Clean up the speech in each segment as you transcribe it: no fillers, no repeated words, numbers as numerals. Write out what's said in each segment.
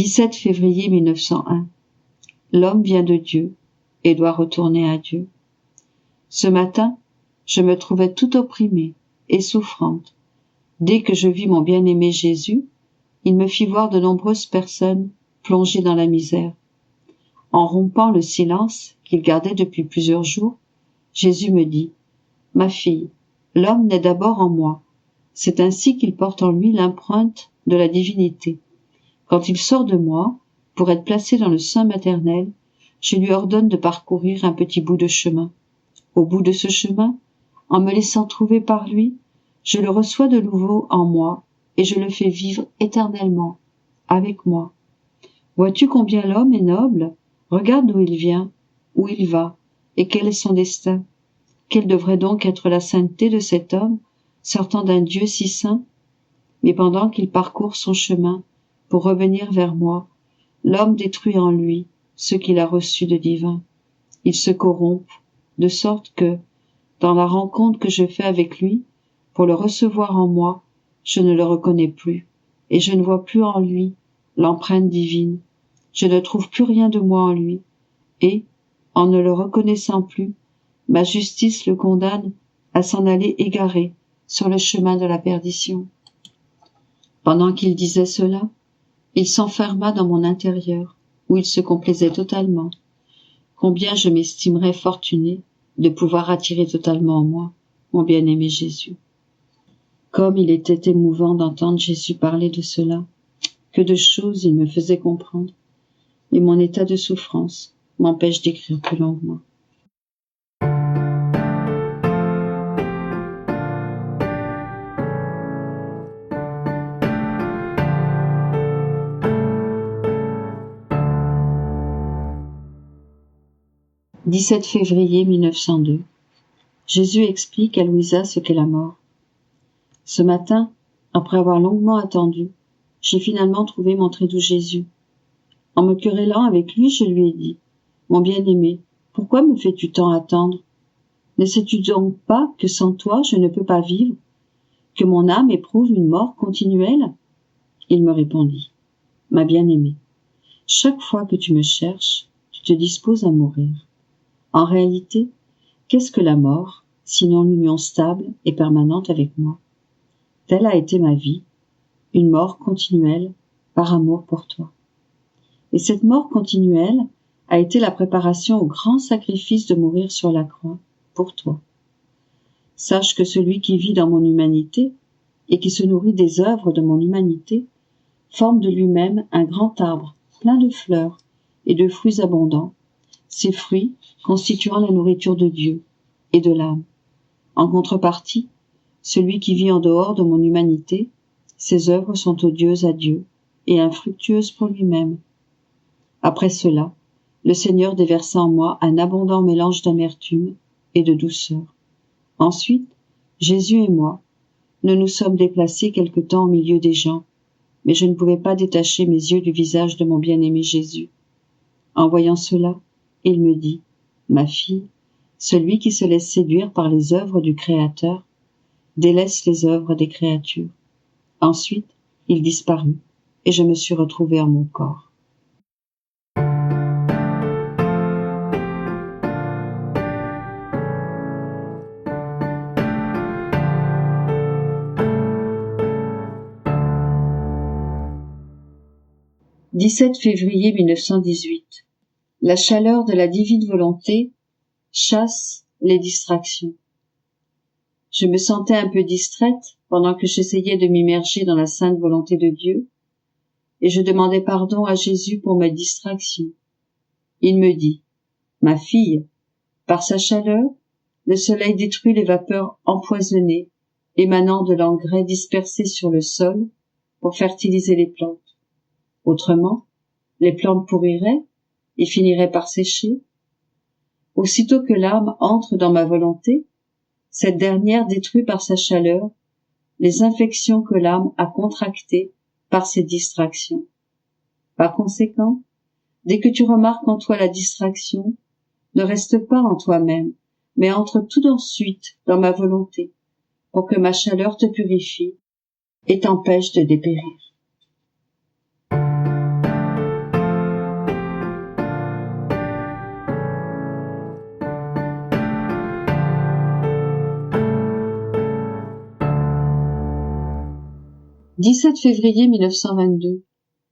17 février 1901. L'homme vient de Dieu et doit retourner à Dieu. Ce matin, je me trouvais tout opprimée et souffrante. Dès que je vis mon bien-aimé Jésus, il me fit voir de nombreuses personnes plongées dans la misère. En rompant le silence qu'il gardait depuis plusieurs jours, Jésus me dit : « Ma fille, l'homme naît d'abord en moi. C'est ainsi qu'il porte en lui l'empreinte de la divinité. Quand il sort de moi, pour être placé dans le sein maternel, je lui ordonne de parcourir un petit bout de chemin. Au bout de ce chemin, en me laissant trouver par lui, je le reçois de nouveau en moi et je le fais vivre éternellement, avec moi. Vois-tu combien l'homme est noble ? Regarde d'où il vient, où il va, et quel est son destin. Quelle devrait donc être la sainteté de cet homme, sortant d'un Dieu si saint ? Mais pendant qu'il parcourt son chemin pour revenir vers moi, l'homme détruit en lui ce qu'il a reçu de divin. Il se corrompt, de sorte que, dans la rencontre que je fais avec lui, pour le recevoir en moi, je ne le reconnais plus, et je ne vois plus en lui l'empreinte divine. Je ne trouve plus rien de moi en lui, et, en ne le reconnaissant plus, ma justice le condamne à s'en aller égaré sur le chemin de la perdition. Pendant qu'il disait cela, il s'enferma dans mon intérieur, où il se complaisait totalement. Combien je m'estimerais fortunée de pouvoir attirer totalement en moi mon bien-aimé Jésus. Comme il était émouvant d'entendre Jésus parler de cela, que de choses il me faisait comprendre, et mon état de souffrance m'empêche d'écrire plus longuement. « 17 février 1902. Jésus explique à Louisa ce qu'est la mort. Ce matin, après avoir longuement attendu, j'ai finalement trouvé mon très doux Jésus. En me querellant avec lui, je lui ai dit : « Mon bien-aimé, pourquoi me fais-tu tant attendre ? Ne sais-tu donc pas que sans toi je ne peux pas vivre, que mon âme éprouve une mort continuelle ? » Il me répondit : « Ma bien-aimée, chaque fois que tu me cherches, tu te disposes à mourir. En réalité, qu'est-ce que la mort, sinon l'union stable et permanente avec moi ? Telle a été ma vie, une mort continuelle par amour pour toi. Et cette mort continuelle a été la préparation au grand sacrifice de mourir sur la croix pour toi. Sache que celui qui vit dans mon humanité et qui se nourrit des œuvres de mon humanité forme de lui-même un grand arbre plein de fleurs et de fruits abondants, ces fruits constituant la nourriture de Dieu et de l'âme. En contrepartie, celui qui vit en dehors de mon humanité, ses œuvres sont odieuses à Dieu et infructueuses pour lui-même. Après cela, le Seigneur déversa en moi un abondant mélange d'amertume et de douceur. Ensuite, Jésus et moi, nous nous sommes déplacés quelque temps au milieu des gens, mais je ne pouvais pas détacher mes yeux du visage de mon bien-aimé Jésus. En voyant cela, il me dit : « Ma fille, celui qui se laisse séduire par les œuvres du Créateur délaisse les œuvres des créatures. » Ensuite, il disparut, et je me suis retrouvée en mon corps. « 17 février 1918. La chaleur de la divine volonté chasse les distractions. Je me sentais un peu distraite pendant que j'essayais de m'immerger dans la sainte volonté de Dieu, et je demandais pardon à Jésus pour ma distraction. Il me dit : « Ma fille, par sa chaleur, le soleil détruit les vapeurs empoisonnées émanant de l'engrais dispersé sur le sol pour fertiliser les plantes. Autrement, les plantes pourriraient et finiraient par sécher. Aussitôt que l'âme entre dans ma volonté, cette dernière détruit par sa chaleur les infections que l'âme a contractées par ses distractions. Par conséquent, dès que tu remarques en toi la distraction, ne reste pas en toi-même, mais entre tout de suite dans ma volonté, pour que ma chaleur te purifie et t'empêche de dépérir. » 17 février 1922.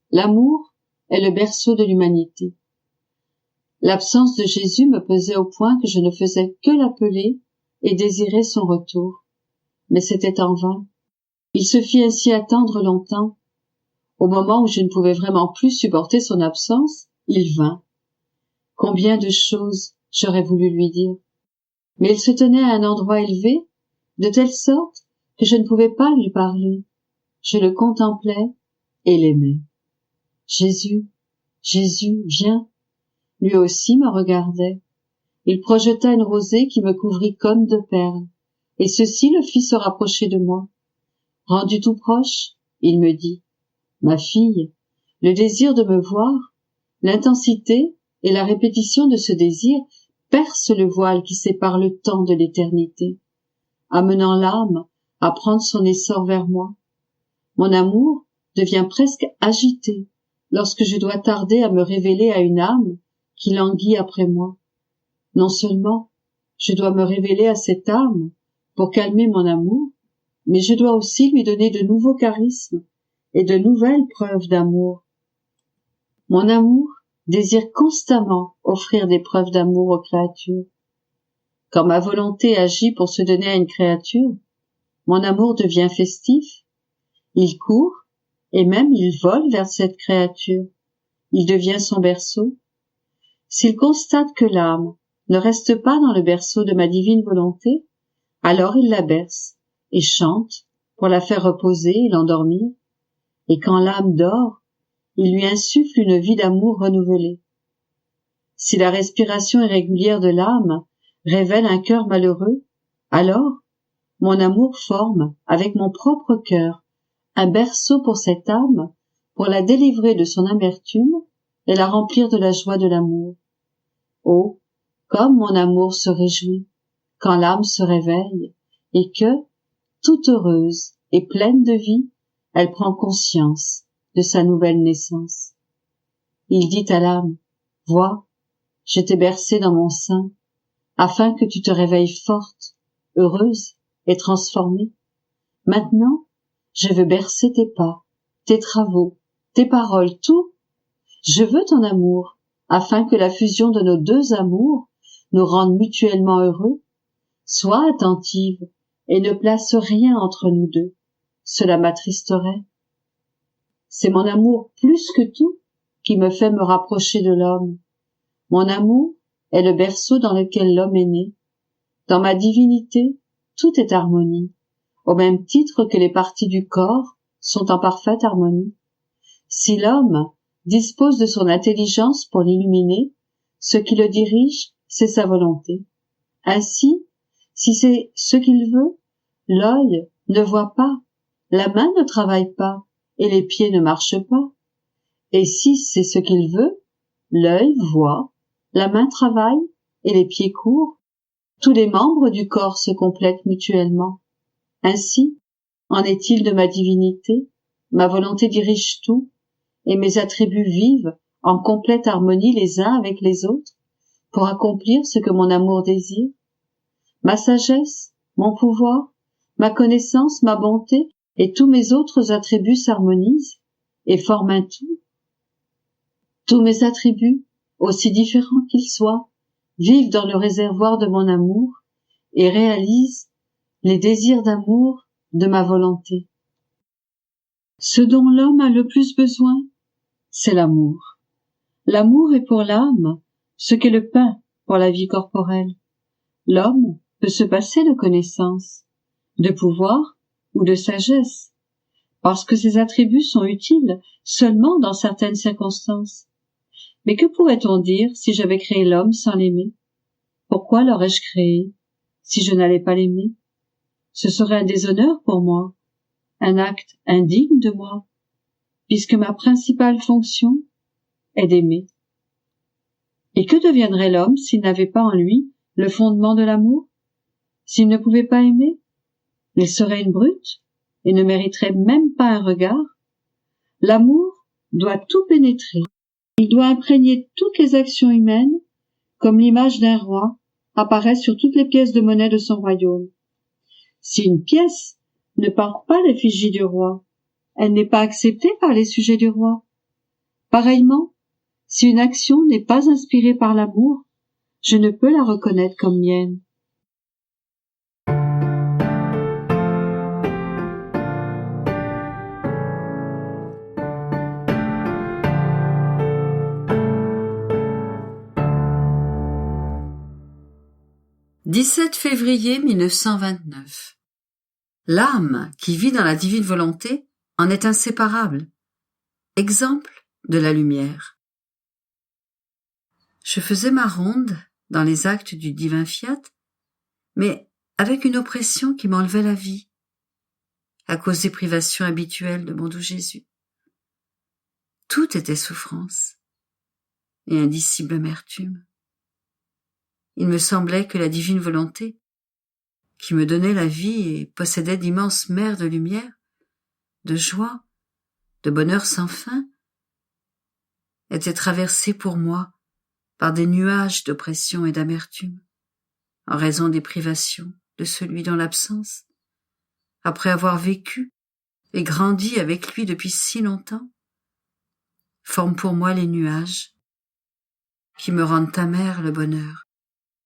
L'amour est le berceau de l'humanité. L'absence de Jésus me pesait au point que je ne faisais que l'appeler et désirer son retour. Mais c'était en vain. Il se fit ainsi attendre longtemps. Au moment où je ne pouvais vraiment plus supporter son absence, il vint. Combien de choses j'aurais voulu lui dire. Mais il se tenait à un endroit élevé, de telle sorte que je ne pouvais pas lui parler. Je le contemplais et l'aimais. Jésus, Jésus, viens. Lui aussi me regardait. Il projeta une rosée qui me couvrit comme de perles, et ceci le fit se rapprocher de moi. Rendu tout proche, il me dit, « Ma fille, le désir de me voir, l'intensité et la répétition de ce désir percent le voile qui sépare le temps de l'éternité, amenant l'âme à prendre son essor vers moi. Mon amour devient presque agité lorsque je dois tarder à me révéler à une âme qui languit après moi. Non seulement je dois me révéler à cette âme pour calmer mon amour, mais je dois aussi lui donner de nouveaux charismes et de nouvelles preuves d'amour. Mon amour désire constamment offrir des preuves d'amour aux créatures. Quand ma volonté agit pour se donner à une créature, mon amour devient festif. Il court, et même il vole vers cette créature. Il devient son berceau. S'il constate que l'âme ne reste pas dans le berceau de ma divine volonté, alors il la berce et chante pour la faire reposer et l'endormir. Et quand l'âme dort, il lui insuffle une vie d'amour renouvelée. Si la respiration irrégulière de l'âme révèle un cœur malheureux, alors mon amour forme, avec mon propre cœur, un berceau pour cette âme, pour la délivrer de son amertume et la remplir de la joie de l'amour. Oh, comme mon amour se réjouit quand l'âme se réveille et que, toute heureuse et pleine de vie, elle prend conscience de sa nouvelle naissance. Il dit à l'âme, « Vois, je t'ai bercée dans mon sein, afin que tu te réveilles forte, heureuse et transformée. Maintenant, je veux bercer tes pas, tes travaux, tes paroles, tout. Je veux ton amour, afin que la fusion de nos deux amours nous rende mutuellement heureux. Sois attentive et ne place rien entre nous deux. Cela m'attristerait. C'est mon amour plus que tout qui me fait me rapprocher de l'homme. Mon amour est le berceau dans lequel l'homme est né. Dans ma divinité, tout est harmonie, au même titre que les parties du corps sont en parfaite harmonie. Si l'homme dispose de son intelligence pour l'illuminer, ce qui le dirige, c'est sa volonté. Ainsi, si c'est ce qu'il veut, l'œil ne voit pas, la main ne travaille pas, et les pieds ne marchent pas. Et si c'est ce qu'il veut, l'œil voit, la main travaille, et les pieds courent. Tous les membres du corps se complètent mutuellement. Ainsi, en est-il de ma divinité, ma volonté dirige tout, et mes attributs vivent en complète harmonie les uns avec les autres, pour accomplir ce que mon amour désire. Ma sagesse, mon pouvoir, ma connaissance, ma bonté et tous mes autres attributs s'harmonisent et forment un tout. Tous mes attributs, aussi différents qu'ils soient, vivent dans le réservoir de mon amour et réalisent les désirs d'amour de ma volonté. Ce dont l'homme a le plus besoin, c'est l'amour. L'amour est pour l'âme ce qu'est le pain pour la vie corporelle. L'homme peut se passer de connaissance, de pouvoir ou de sagesse, parce que ces attributs sont utiles seulement dans certaines circonstances. Mais que pourrait-on dire si j'avais créé l'homme sans l'aimer? Pourquoi l'aurais-je créé si je n'allais pas l'aimer? Ce serait un déshonneur pour moi, un acte indigne de moi, puisque ma principale fonction est d'aimer. Et que deviendrait l'homme s'il n'avait pas en lui le fondement de l'amour? S'il ne pouvait pas aimer, il serait une brute et ne mériterait même pas un regard. L'amour doit tout pénétrer. Il doit imprégner toutes les actions humaines, comme l'image d'un roi apparaît sur toutes les pièces de monnaie de son royaume. Si une pièce ne porte pas l'effigie du roi, elle n'est pas acceptée par les sujets du roi. Pareillement, si une action n'est pas inspirée par l'amour, je ne peux la reconnaître comme mienne. « 17 février 1929. L'âme qui vit dans la divine volonté en est inséparable. Exemple de la lumière. Je faisais ma ronde dans les actes du divin fiat, mais avec une oppression qui m'enlevait la vie, à cause des privations habituelles de mon doux Jésus. Tout était souffrance et indicible amertume. Il me semblait que la divine volonté, qui me donnait la vie et possédait d'immenses mers de lumière, de joie, de bonheur sans fin, était traversée pour moi par des nuages d'oppression et d'amertume, en raison des privations de celui dont l'absence, après avoir vécu et grandi avec lui depuis si longtemps, forme pour moi les nuages qui me rendent amer le bonheur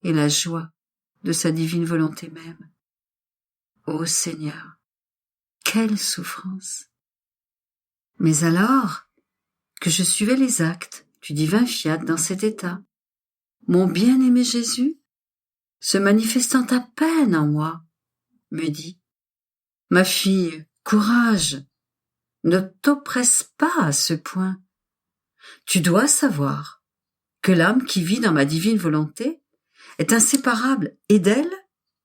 et la joie de sa divine volonté même. Ô Seigneur, quelle souffrance! Mais alors que je suivais les actes du divin fiat dans cet état, mon bien-aimé Jésus, se manifestant à peine en moi, me dit: « Ma fille, courage, ne t'oppresse pas à ce point. Tu dois savoir que l'âme qui vit dans ma divine volonté est inséparable et d'elle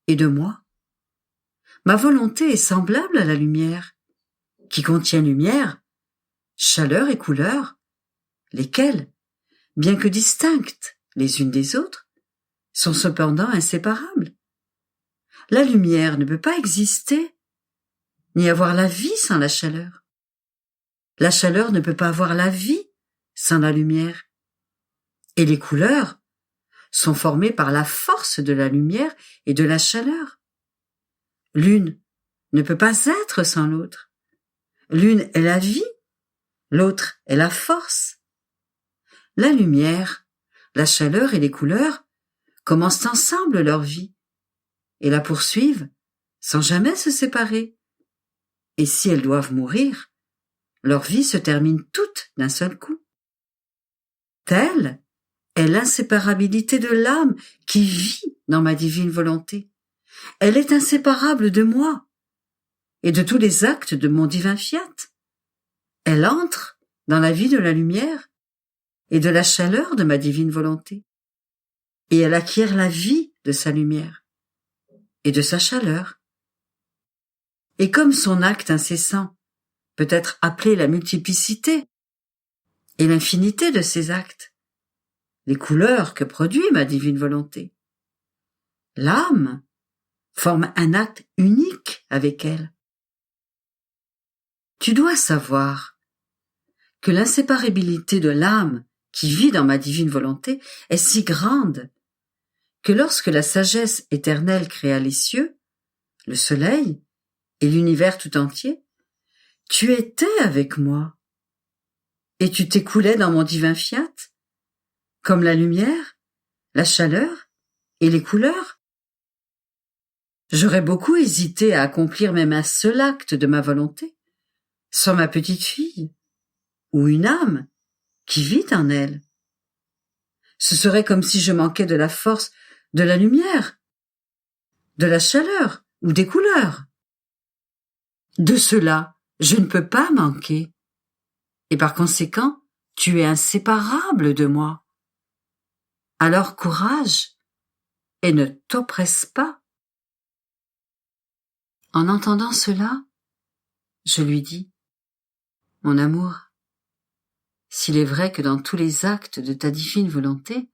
et de moi. Ma volonté est semblable à la lumière, qui contient lumière, chaleur et couleur, lesquelles, bien que distinctes les unes des autres, sont cependant inséparables. La lumière ne peut pas exister, ni avoir la vie sans la chaleur. La chaleur ne peut pas avoir la vie sans la lumière. Et les couleurs sont formées par la force de la lumière et de la chaleur. L'une ne peut pas être sans l'autre. L'une est la vie, l'autre est la force. La lumière, la chaleur et les couleurs commencent ensemble leur vie et la poursuivent sans jamais se séparer. Et si elles doivent mourir, leur vie se termine toute d'un seul coup. Telle est l'inséparabilité de l'âme qui vit dans ma divine volonté. Elle est inséparable de moi et de tous les actes de mon divin fiat. Elle entre dans la vie de la lumière et de la chaleur de ma divine volonté, et elle acquiert la vie de sa lumière et de sa chaleur. Et comme son acte incessant peut être appelé la multiplicité et l'infinité de ses actes, les couleurs que produit ma divine volonté, l'âme forme un acte unique avec elle. Tu dois savoir que l'inséparabilité de l'âme qui vit dans ma divine volonté est si grande que lorsque la sagesse éternelle créa les cieux, le soleil et l'univers tout entier, tu étais avec moi et tu t'écoulais dans mon divin fiat, comme la lumière, la chaleur et les couleurs. J'aurais beaucoup hésité à accomplir même un seul acte de ma volonté sans ma petite fille ou une âme qui vit en elle. Ce serait comme si je manquais de la force de la lumière, de la chaleur ou des couleurs. De cela, je ne peux pas manquer. Et par conséquent, tu es inséparable de moi. Alors courage et ne t'oppresse pas. En entendant cela, je lui dis: Mon amour, s'il est vrai que dans tous les actes de ta divine volonté,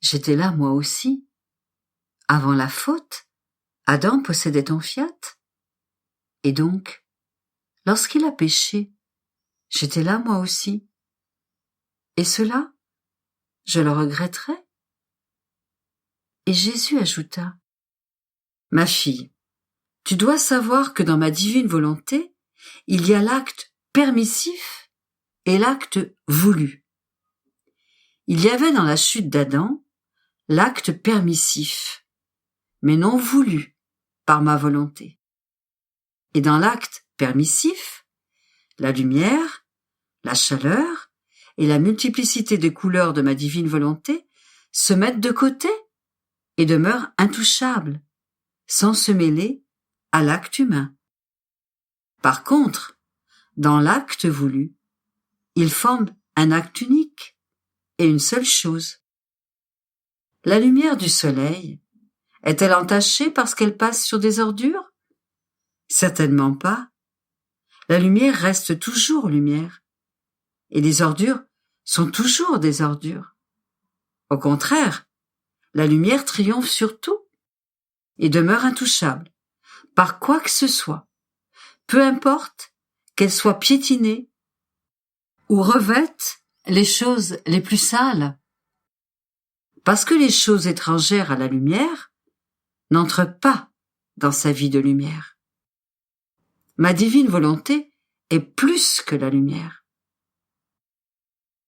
j'étais là moi aussi. Avant la faute, Adam possédait ton fiat. Et donc, lorsqu'il a péché, j'étais là moi aussi. Et cela, je le regretterais. Et Jésus ajouta: Ma fille, tu dois savoir que dans ma divine volonté, il y a l'acte permissif et l'acte voulu. Il y avait dans la chute d'Adam l'acte permissif, mais non voulu par ma volonté. Et dans l'acte permissif, la lumière, la chaleur et la multiplicité de couleurs de ma divine volonté se mettent de côté et demeurent intouchables, sans se mêler à l'acte humain. Par contre, dans l'acte voulu, ils forment un acte unique et une seule chose. La lumière du soleil est-elle entachée parce qu'elle passe sur des ordures? Certainement pas. La lumière reste toujours lumière, et les ordures sont toujours des ordures. Au contraire, la lumière triomphe sur tout et demeure intouchable, par quoi que ce soit, peu importe qu'elle soit piétinée ou revête les choses les plus sales, parce que les choses étrangères à la lumière n'entrent pas dans sa vie de lumière. Ma divine volonté est plus que la lumière.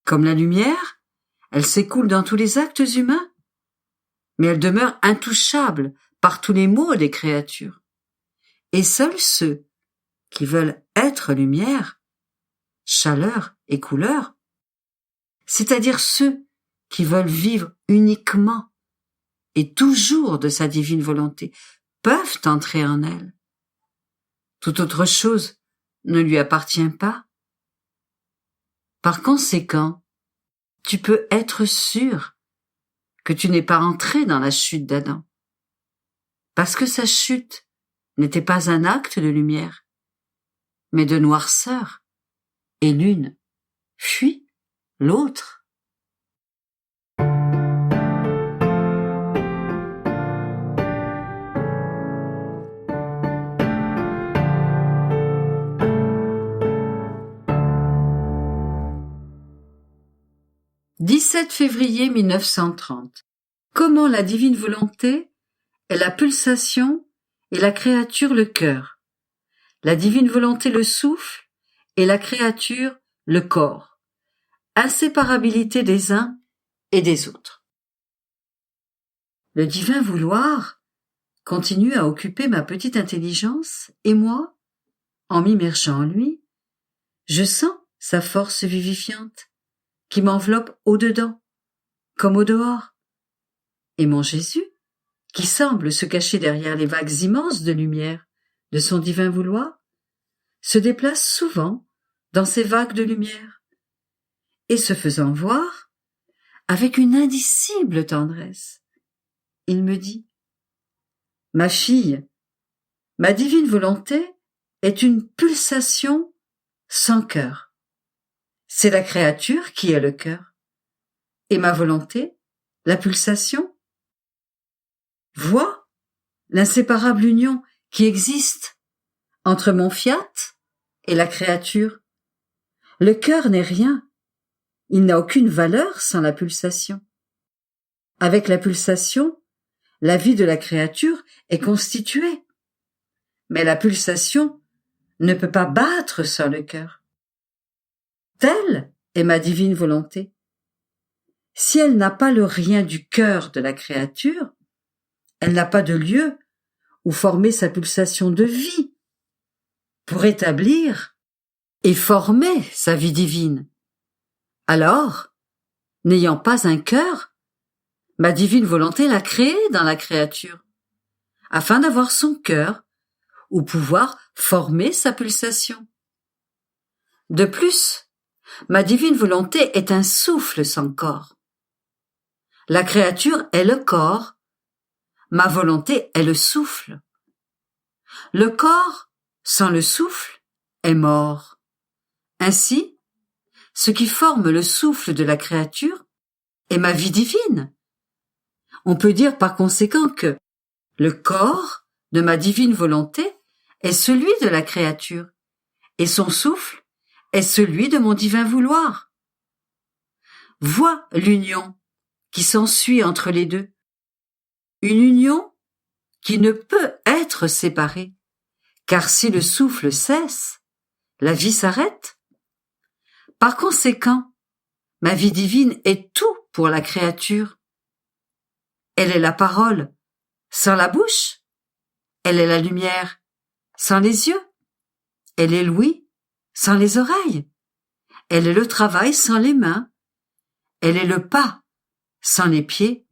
Comme la lumière, elle s'écoule dans tous les actes humains, mais elle demeure intouchable par tous les maux des créatures. Et seuls ceux qui veulent être lumière, chaleur et couleur, c'est-à-dire ceux qui veulent vivre uniquement et toujours de sa divine volonté, peuvent entrer en elle. Toute autre chose ne lui appartient pas. Par conséquent, tu peux être sûr que tu n'es pas entré dans la chute d'Adam, parce que sa chute n'était pas un acte de lumière, mais de noirceur, et l'une fuit l'autre. 17 février 1930. Comment la divine volonté est la pulsation et la créature le cœur. La divine volonté le souffle et la créature le corps. Inséparabilité des uns et des autres. Le divin vouloir continue à occuper ma petite intelligence et moi, en m'immergeant en lui, je sens sa force vivifiante qui m'enveloppe au-dedans, comme au dehors. Et mon Jésus, qui semble se cacher derrière les vagues immenses de lumière de son divin vouloir, se déplace souvent dans ces vagues de lumière, et se faisant voir, avec une indicible tendresse, il me dit : « Ma fille, ma divine volonté est une pulsation sans cœur. C'est la créature qui est le cœur. Et ma volonté, la pulsation. Vois l'inséparable union qui existe entre mon fiat et la créature. Le cœur n'est rien. Il n'a aucune valeur sans la pulsation. Avec la pulsation, la vie de la créature est constituée. Mais la pulsation ne peut pas battre sans le cœur. Telle est ma divine volonté. Si elle n'a pas le rien du cœur de la créature, elle n'a pas de lieu où former sa pulsation de vie, pour établir et former sa vie divine. Alors, n'ayant pas un cœur, ma divine volonté l'a créé dans la créature, afin d'avoir son cœur, ou pouvoir former sa pulsation. De plus, ma divine volonté est un souffle sans corps. La créature est le corps, ma volonté est le souffle. Le corps, sans le souffle, est mort. Ainsi, ce qui forme le souffle de la créature est ma vie divine. On peut dire par conséquent que le corps de ma divine volonté est celui de la créature, et son souffle est celui de mon divin vouloir. Vois l'union qui s'ensuit entre les deux. Une union qui ne peut être séparée, car si le souffle cesse, la vie s'arrête. Par conséquent, ma vie divine est tout pour la créature. Elle est la parole sans la bouche. Elle est la lumière sans les yeux. Elle est l'ouïe sans les oreilles. Elle est le travail sans les mains. Elle est le pas sans les pieds.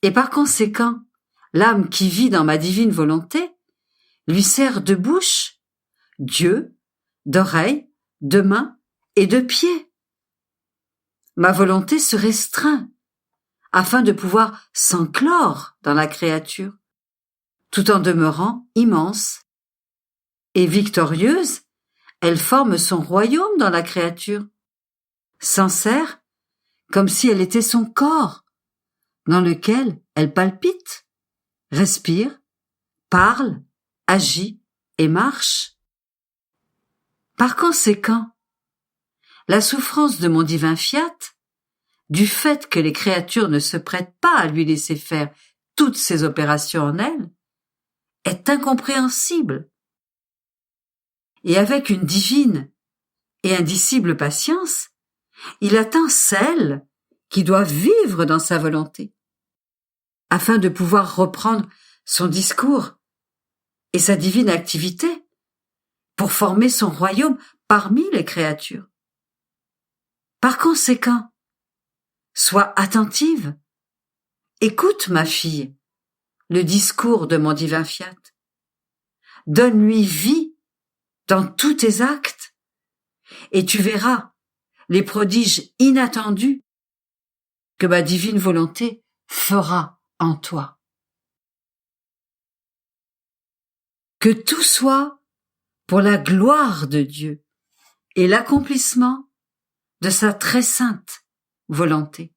Et par conséquent, l'âme qui vit dans ma divine volonté lui sert de bouche, d'yeux, d'oreilles, de mains et de pieds. Ma volonté se restreint afin de pouvoir s'enclore dans la créature, tout en demeurant immense. Et victorieuse, elle forme son royaume dans la créature, s'en sert comme si elle était son corps, dans lequel elle palpite, respire, parle, agit et marche. Par conséquent, la souffrance de mon divin fiat, du fait que les créatures ne se prêtent pas à lui laisser faire toutes ces opérations en elles, est incompréhensible. Et avec une divine et indicible patience, il attend celle qui doit vivre dans sa volonté, afin de pouvoir reprendre son discours et sa divine activité pour former son royaume parmi les créatures. Par conséquent, sois attentive, écoute, ma fille, le discours de mon divin fiat, donne-lui vie dans tous tes actes, et tu verras les prodiges inattendus que ma divine volonté fera en toi. Que tout soit pour la gloire de Dieu et l'accomplissement de sa très sainte volonté.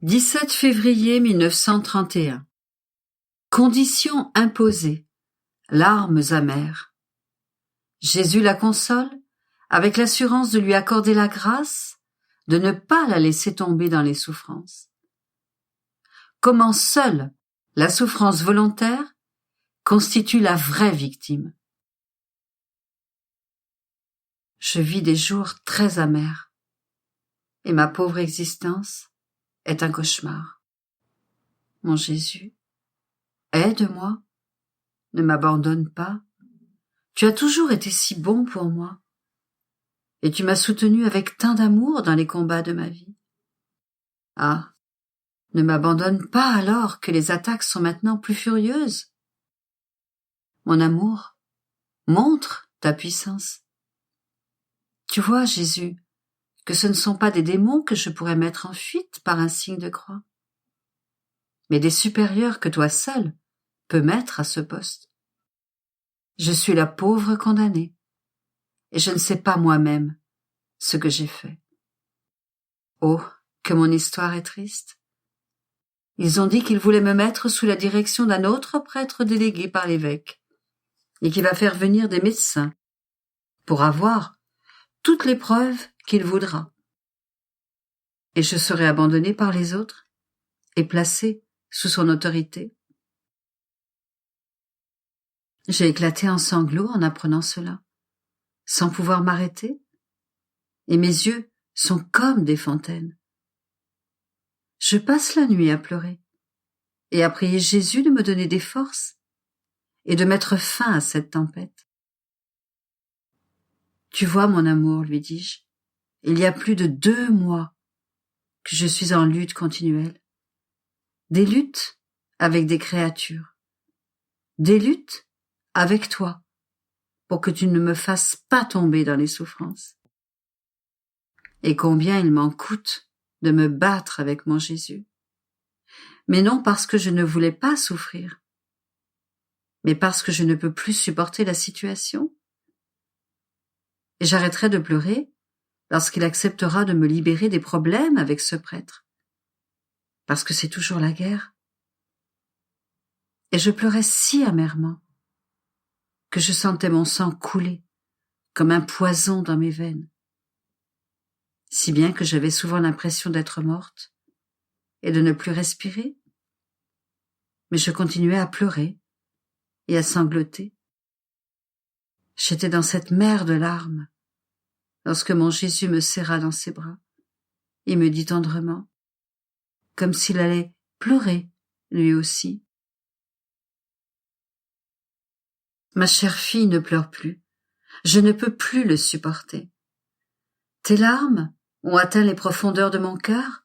« 17 février 1931. Conditions imposées, larmes amères. Jésus la console avec l'assurance de lui accorder la grâce de ne pas la laisser tomber dans les souffrances. Comment seule la souffrance volontaire constitue la vraie victime. Je vis des jours très amers et ma pauvre existence est un cauchemar. Mon Jésus, aide-moi, ne m'abandonne pas. Tu as toujours été si bon pour moi, et tu m'as soutenu avec tant d'amour dans les combats de ma vie. Ah, ne m'abandonne pas alors que les attaques sont maintenant plus furieuses. Mon amour, montre ta puissance. Tu vois, Jésus, que ce ne sont pas des démons que je pourrais mettre en fuite par un signe de croix, mais des supérieurs que toi seul peux mettre à ce poste. Je suis la pauvre condamnée, et je ne sais pas moi-même ce que j'ai fait. Oh, que mon histoire est triste. Ils ont dit qu'ils voulaient me mettre sous la direction d'un autre prêtre délégué par l'évêque, et qui va faire venir des médecins pour avoir toutes les preuves qu'il voudra. Et je serai abandonnée par les autres et placée sous son autorité. J'ai éclaté en sanglots en apprenant cela, sans pouvoir m'arrêter, et mes yeux sont comme des fontaines. Je passe la nuit à pleurer et à prier Jésus de me donner des forces et de mettre fin à cette tempête. Tu vois, mon amour, lui dis-je, il y a plus de 2 mois que je suis en lutte continuelle. Des luttes avec des créatures. Des luttes avec toi, pour que tu ne me fasses pas tomber dans les souffrances. Et combien il m'en coûte de me battre avec mon Jésus. Mais non parce que je ne voulais pas souffrir, mais parce que je ne peux plus supporter la situation. Et j'arrêterai de pleurer lorsqu'il acceptera de me libérer des problèmes avec ce prêtre, parce que c'est toujours la guerre. Et je pleurais si amèrement que je sentais mon sang couler comme un poison dans mes veines, si bien que j'avais souvent l'impression d'être morte et de ne plus respirer. Mais je continuais à pleurer et à sangloter. J'étais dans cette mer de larmes lorsque mon Jésus me serra dans ses bras et me dit tendrement, comme s'il allait pleurer lui aussi. Ma chère fille, ne pleure plus. Je ne peux plus le supporter. Tes larmes ont atteint les profondeurs de mon cœur,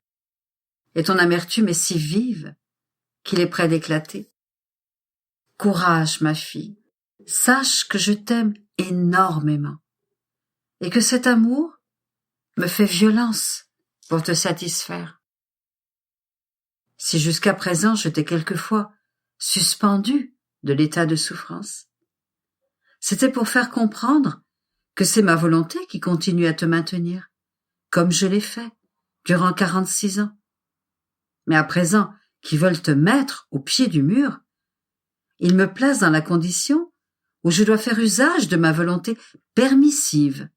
et ton amertume est si vive qu'il est près d'éclater. Courage, ma fille. Sache que je t'aime énormément, et que cet amour me fait violence pour te satisfaire. Si jusqu'à présent je t'ai quelquefois suspendu de l'état de souffrance, c'était pour faire comprendre que c'est ma volonté qui continue à te maintenir, comme je l'ai fait durant 46 ans. Mais à présent qu'ils veulent te mettre au pied du mur, ils me placent dans la condition où je dois faire usage de ma volonté permissive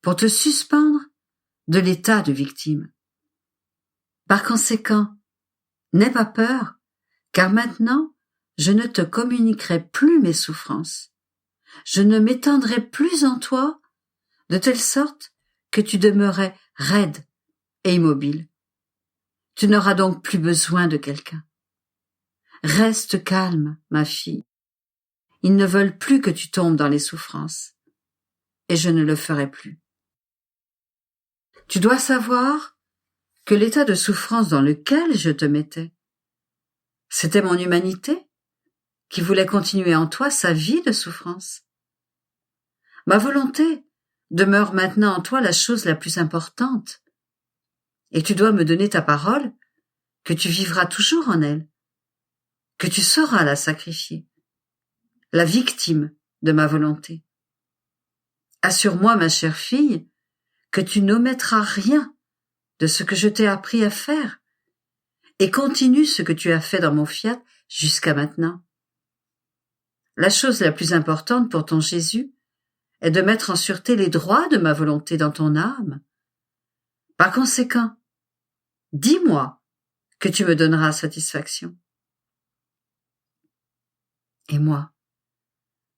pour te suspendre de l'état de victime. Par conséquent, n'aie pas peur, car maintenant je ne te communiquerai plus mes souffrances. Je ne m'étendrai plus en toi, de telle sorte que tu demeurais raide et immobile. Tu n'auras donc plus besoin de quelqu'un. Reste calme, ma fille. Ils ne veulent plus que tu tombes dans les souffrances, et je ne le ferai plus. Tu dois savoir que l'état de souffrance dans lequel je te mettais, c'était mon humanité qui voulait continuer en toi sa vie de souffrance. Ma volonté demeure maintenant en toi la chose la plus importante, et tu dois me donner ta parole que tu vivras toujours en elle, que tu sauras la sacrifier, la victime de ma volonté. Assure-moi, ma chère fille, que tu n'omettras rien de ce que je t'ai appris à faire, et continue ce que tu as fait dans mon fiat jusqu'à maintenant. La chose la plus importante pour ton Jésus est de mettre en sûreté les droits de ma volonté dans ton âme. Par conséquent, dis-moi que tu me donneras satisfaction. Et moi,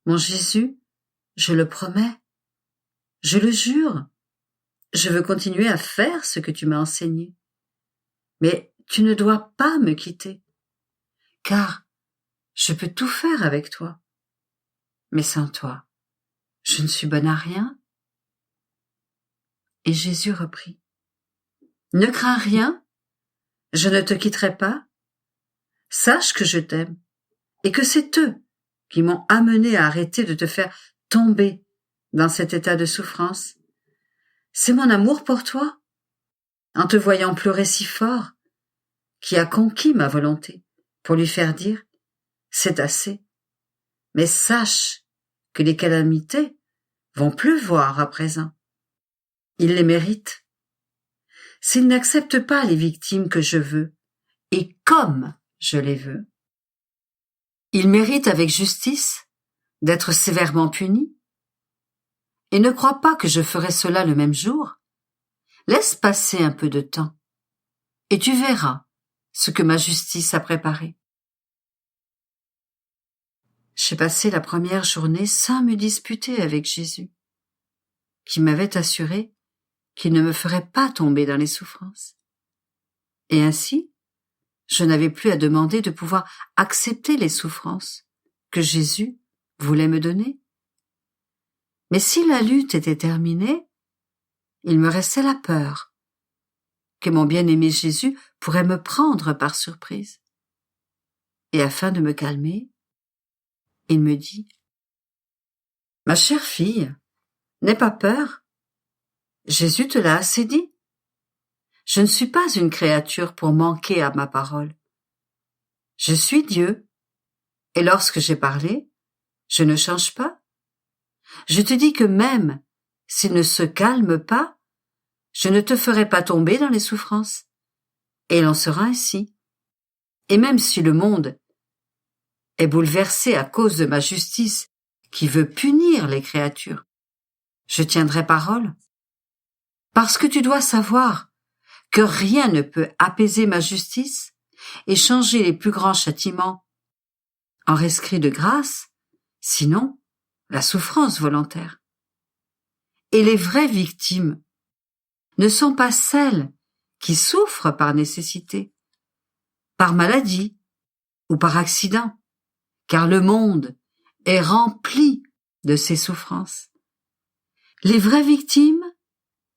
mon Jésus, je le promets, je le jure, je veux continuer à faire ce que tu m'as enseigné. Mais tu ne dois pas me quitter, car je peux tout faire avec toi. Mais sans toi, je ne suis bonne à rien. Et Jésus reprit. Ne crains rien, je ne te quitterai pas. Sache que je t'aime, et que c'est eux qui m'ont amené à arrêter de te faire tomber dans cet état de souffrance. C'est mon amour pour toi, en te voyant pleurer si fort, qui a conquis ma volonté pour lui faire dire « c'est assez ». Mais sache que les calamités vont pleuvoir à présent. Ils les méritent. S'ils n'acceptent pas les victimes que je veux, et comme je les veux, ils méritent avec justice d'être sévèrement punis. Et ne crois pas que je ferai cela le même jour. Laisse passer un peu de temps, et tu verras ce que ma justice a préparé. J'ai passé la première journée sans me disputer avec Jésus, qui m'avait assuré qu'il ne me ferait pas tomber dans les souffrances. Et ainsi, je n'avais plus à demander de pouvoir accepter les souffrances que Jésus voulait me donner. Mais si la lutte était terminée, il me restait la peur que mon bien-aimé Jésus pourrait me prendre par surprise. Et afin de me calmer, il me dit « Ma chère fille, n'aie pas peur. Jésus te l'a assez dit. Je ne suis pas une créature pour manquer à ma parole. Je suis Dieu, et lorsque j'ai parlé, je ne change pas. Je te dis que même s'il ne se calme pas, je ne te ferai pas tomber dans les souffrances. Et il en sera ainsi. Et même si le monde est bouleversé à cause de ma justice qui veut punir les créatures, je tiendrai parole. Parce que tu dois savoir que rien ne peut apaiser ma justice et changer les plus grands châtiments en rescrit de grâce, sinon la souffrance volontaire. Et les vraies victimes ne sont pas celles qui souffrent par nécessité, par maladie ou par accident, car le monde est rempli de ces souffrances. Les vraies victimes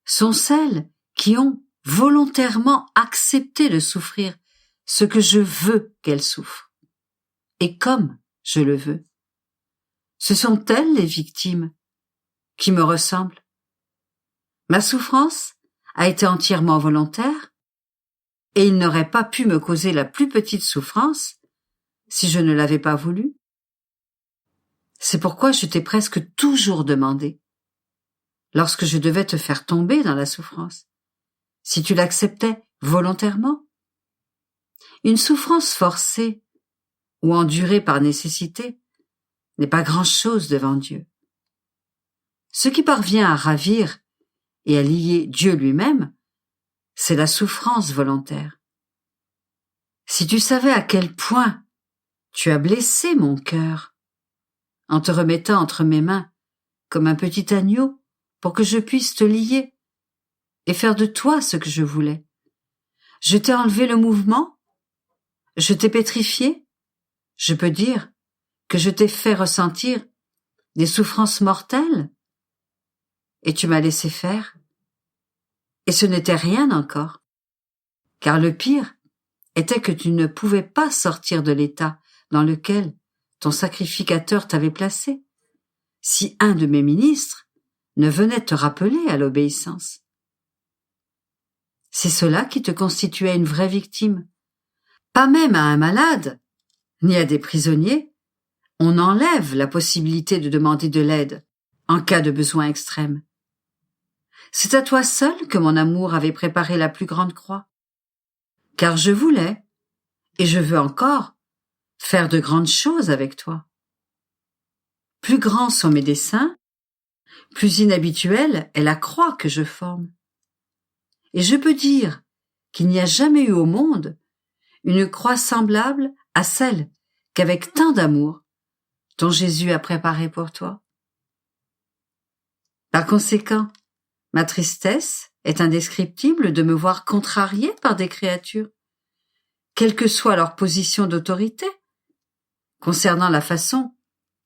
sont celles qui ont volontairement accepté de souffrir ce que je veux qu'elles souffrent, et comme je le veux. Ce sont elles les victimes qui me ressemblent. Ma souffrance a été entièrement volontaire, et il n'aurait pas pu me causer la plus petite souffrance si je ne l'avais pas voulu. C'est pourquoi je t'ai presque toujours demandé, lorsque je devais te faire tomber dans la souffrance, si tu l'acceptais volontairement. Une souffrance forcée ou endurée par nécessité n'est pas grand-chose devant Dieu. Ce qui parvient à ravir et à lier Dieu lui-même, c'est la souffrance volontaire. Si tu savais à quel point tu as blessé mon cœur en te remettant entre mes mains comme un petit agneau pour que je puisse te lier et faire de toi ce que je voulais. Je t'ai enlevé le mouvement, je t'ai pétrifié, je peux dire que je t'ai fait ressentir des souffrances mortelles, et tu m'as laissé faire. Et ce n'était rien encore, car le pire était que tu ne pouvais pas sortir de l'état dans lequel ton sacrificateur t'avait placé, si un de mes ministres ne venait te rappeler à l'obéissance. C'est cela qui te constituait une vraie victime. Pas même à un malade, ni à des prisonniers, on enlève la possibilité de demander de l'aide en cas de besoin extrême. C'est à toi seul que mon amour avait préparé la plus grande croix, car je voulais, et je veux encore, faire de grandes choses avec toi. Plus grands sont mes desseins, plus inhabituelle est la croix que je forme. Et je peux dire qu'il n'y a jamais eu au monde une croix semblable à celle qu'avec tant d'amour dont Jésus a préparée pour toi. Par conséquent, ma tristesse est indescriptible de me voir contrariée par des créatures, quelle que soit leur position d'autorité, concernant la façon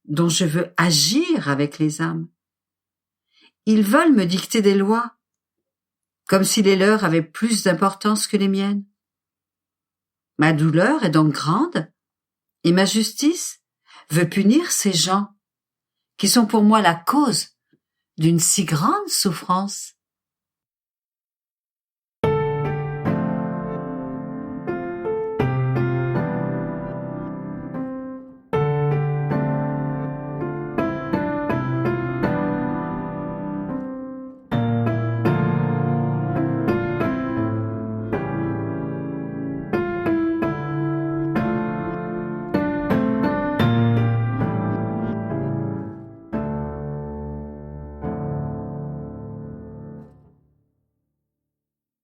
dont je veux agir avec les âmes. Ils veulent me dicter des lois, comme si les leurs avaient plus d'importance que les miennes. Ma douleur est donc grande, et ma justice veut punir ces gens qui sont pour moi la cause d'une si grande souffrance.